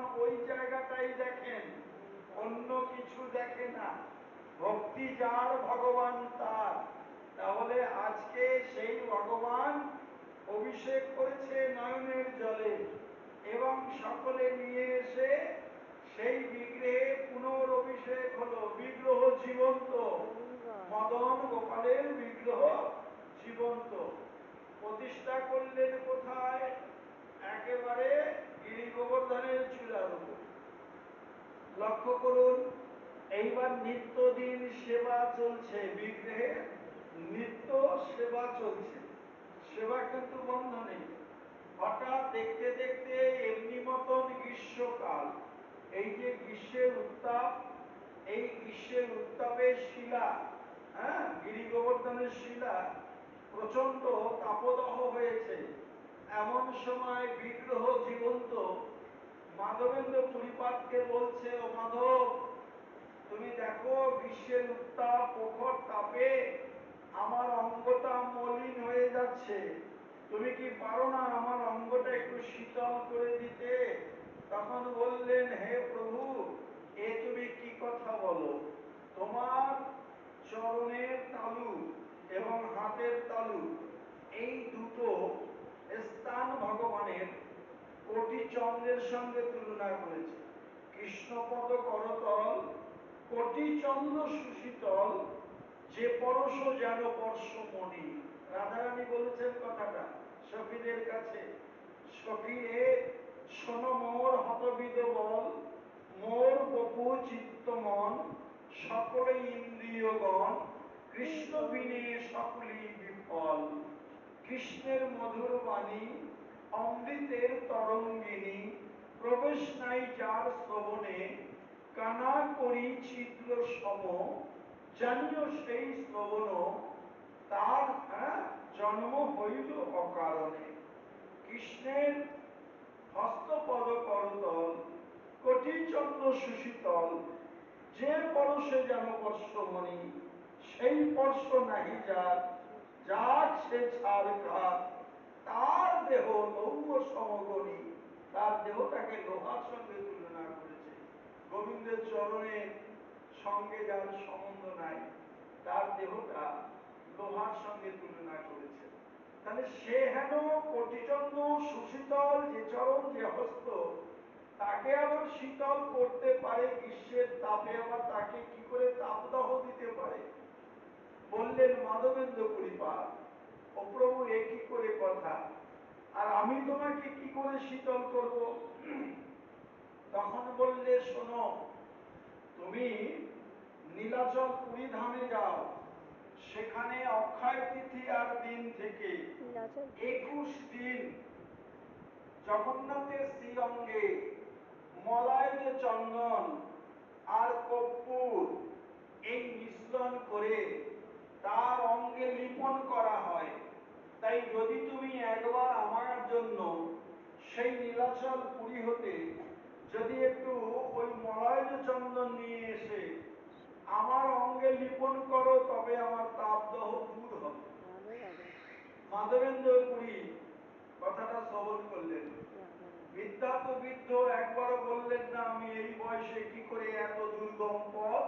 ওই জায়গাটাই দেখেন, অন্য কিছু দেখে না। ভক্তি যার ভগবান তার। তাহলে আজকে সেই ভগবান অভিষেক করেছে নয়নের জলে এবং সকলে নিয়ে এসে সেই বিগ্রহে পুনরভিষেক হলো। বিগ্রহ জীবন্ত, মদন গোপালের বিগ্রহ জীবন্ত। প্রতিষ্ঠা করলেন কোথায়? একেবারে গিরি গোবর্ধনের চূড়ার উপর। লক্ষ্য করুন, এইবার নিত্যদিন সেবা চলছে, বিগ্রহে নিত্য সেবা চলছে, সেবা কিন্তু বন্ধ নেই। হঠাৎ দেখতে দেখতে এমনি মতন গ্রীষ্মকাল, এই যে গ্রীষ্মের উত্তাপ, এই গ্রীষ্মের উত্তাপে শিলা, গিরি গোবর্ধনের শিলা প্রচন্ড তাপদাহ হয়েছে। এমন সময় বিগ্রহ জীবন্ত মাধবেন্দ্র পুরীপাদকে বলছে, ও মাধব, তুমি দেখো গ্রীষ্মের উত্তাপ, প্রখর তাপে আমার অঙ্গটা মলিন হয়ে যাচ্ছে, তুমি কি পারো না আমার অঙ্গটা একটু শীতল করে দিতে? তখন বললেন, হে প্রভু, এ তুমি কি কথা বলো? তোমার চরণের তালু এবং হাতের তালু, এই দুটো স্থান ভগবানের কোটি চন্দ্রের সঙ্গে তুলনা করেছে। কৃষ্ণপদ করতল কোটি চন্দ্র সুশীতল, যে পরশ যেন পরশমণি। রাধারানী বলেছেন কথাটা সখীদের কাছে, সখী রে শোনো মোর হতবিদ বল, মোর বপু চিত্তমন, সকলে ইন্দ্রিয়গণ, কৃষ্ণ বিনে সকলেই বিফল। কৃষ্ণের মধুর বাণী অমৃতের তরঙ্গিনী, প্রবেশ নাই যার শ্রবণে, কানা করি ছিদ্র সম, জানিও সেই শ্রবণ তার জন্ম হইল অকারণে। কৃষ্ণের হস্তপদ করতল কোটি চন্দ্র সুশীতল, যে পরশে যেন পরশমণি, সেই পরশ নাহি যার, যার সে ছাড় কার, তার দেহ লৌহ সমগণী। তার দেহটাকে লোহার সঙ্গে তুলনা করেছে। গোবিন্দের চরণের সঙ্গে যার সম্বন্ধ নাই, তার দেহটা লোহার সঙ্গে তুলনা করেছে। তাহলে সে হেন কোটিচন্দ্র সুশীতল যে চরণ, যে হস্ত, তাকে আবার শীতল করতে পারে গ্রীষ্মের তাপে, আবার তাকে কি করে তাপদাহ দিতে পারে? বললেন মাধবেন্দ্র পুরীপাদ, ও প্রভু, এ কি করে কথা? আর আমি তোমাকে কি করে শীতল করব? তখন বললে, শোনো, তুমি নীলাচল পুরী ধামে যাও, সেখানে অক্ষয় তিথি আর দিন থেকে 21 দিন জগন্নাথের শ্রীঅঙ্গে মলায় যে চন্দন আর কর্পূর, এই মিশ্রণ করে তার অঙ্গে লিপন করা হয়। তাই যদি তুমি একবার আমার জন্য সেই নীলাচল পুরী হতে যদি একটু ওই মলয় চন্দন নিয়ে এসে আমার অঙ্গে লিপন করো, তবে আমার তাপদাহ দূর হবে। মাধবেন্দ্র পুরী কথাটা শ্রবণ করলেন। বিদ্যা তো বৃদ্ধ, একবারও বললেন না আমি এই বয়সে কি করে এত দুর্গম পথ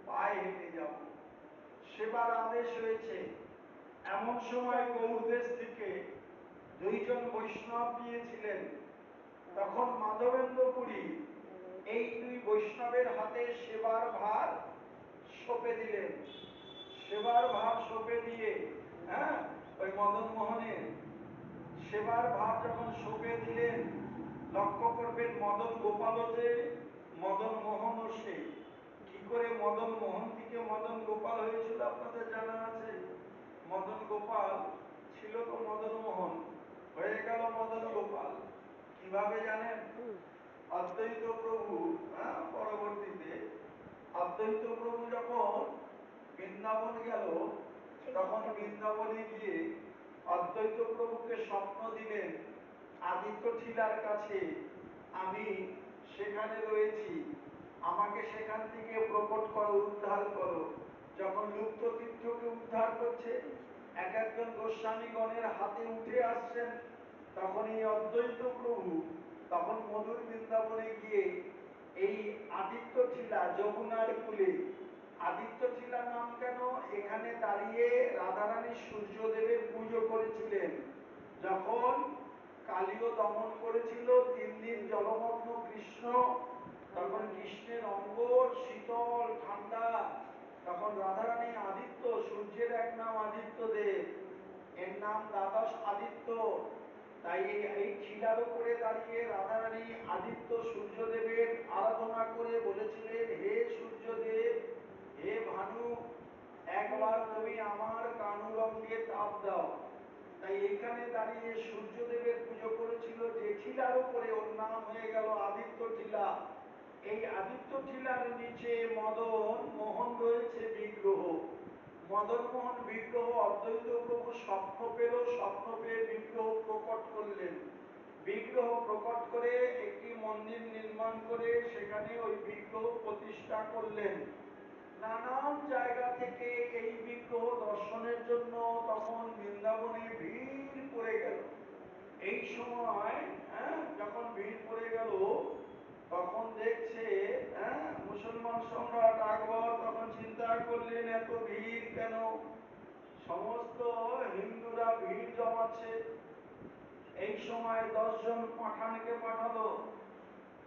পায়ে হেঁটে যাব। সেবার আদেশ হয়েছে। এমন সময় গৌড়দেশ থেকে দুইজন বৈষ্ণব গিয়েছিলেন। তখন মাধবেন্দ্র পুরী এই দুই বৈষ্ণবের হাতে সেবার ভার সঁপে দিলেন। সেবার ভার সঁপে দিয়ে ওই মদন মোহনের সেবার ভার যখন সঁপে দিলেন, লক্ষ্য করবেন মদন গোপালও যে, মদন মোহনও সে। কি করে মদন মোহন থেকে মদন গোপাল হয়েছিল আপনাদের জানা আছে? মদন গোপাল ছিল তো মদন মোহন, হয়ে গেল মদন গোপাল। কিভাবে জানেন? অদ্বৈত প্রভু পরবর্তীতে অদ্বৈত প্রভু যখন বৃন্দাবন গেল, তখন বৃন্দাবনে গিয়ে অদ্বৈত প্রভুকে স্বপ্ন দিলেন, আদিত্য ঠিলার কাছে আমি সেখানে রয়েছি, আমাকে সেখান থেকে প্রকট করো, উদ্ধার করো। যখন লুপ্ত তীর্থকে উদ্ধার করছে, এক একজন গোস্বামীগণের হাতে উঠে আসছেন, তখন এই অদ্বৈত প্রভু তখন মধুর বৃন্দাবনে গিয়ে এই আদিত্য ছিলা যমুনার কুলে, আদিত্য ছিলা নাম কেন, এখানে দাঁড়িয়ে রাধারানী সূর্যদেবের পুজো করেছিলেন। যখন কালীয় দমন করেছিল 3 দিন জলমগ্ন কৃষ্ণ, তখন কৃষ্ণের অঙ্গ শীতল ঠান্ডা, তখন রাধারানী আদিত্য, সূর্যের এক নাম আদিত্য দেব, এর নাম দ্বাদশ আদিত্য। তাই এই খিলার উপরে দাঁড়িয়ে রাধারানী আদিত্য সূর্যদেবের আরাধনা করে বলেছিলেন, হে সূর্যদেব, হে ভানু, একবার তুমি আমার কানুরঙ্গে তাপ দাও। তাই এইখানে দাঁড়িয়ে সূর্যদেবের পুজো করেছিল যে টিলার উপরে, ওর নাম হয়ে গেল আদিত্য টিলা। এই আদিত্য টিলার নিচে মদন মোহন রয়েছে বিগ্রহ। মদন মোহন বিগ্রহ অদ্বৈত প্রভু স্বপ্ন পেল, স্বপ্ন পেয়ে বিগ্রহ প্রকট করলেন। বিগ্রহ প্রকট করে একটি মন্দির নির্মাণ করে সেখানে ওই বিগ্রহ প্রতিষ্ঠা করলেন। নানান জায়গা থেকে এই বিগ্রহ দর্শনের জন্য তখন বৃন্দাবনে ভিড় পড়ে গেল। এই সময় যখন ভিড় পড়ে গেল, তখন দেখছে মুসলমান সম্রাট আকবর তখন চিন্তা করলেন, এত ভিড় কেন, সমস্ত হিন্দুরা ভিড় জমাচ্ছে। এই সময় 10 জন পাঠানকে পাঠালো।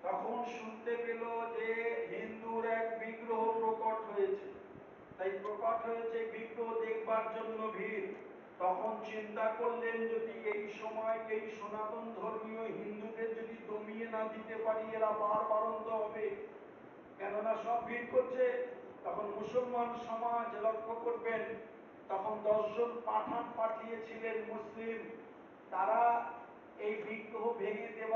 তখন শুনতে পেল যে হিন্দুর এক বিগ্রহ প্রকট হয়েছে, তাই প্রকট হয়েছে বিগ্রহ দেখবার জন্য ভিড়। তখন চিন্তা করলেন, যদি এই সময় এই সনাতন ধর্মীয় হিন্দুদের যদি দমিয়ে না দিতে পারি, এরা বারবারন্ত হবে, কেননা সব ভিড় করছে। তখন মুসলমান সমাজ লক্ষ্য করবেন, তখন 10 জন পাঠান পাঠিয়েছিলেন মুসলিম, তারা এই বিগ্রহ ভেঙে দেবার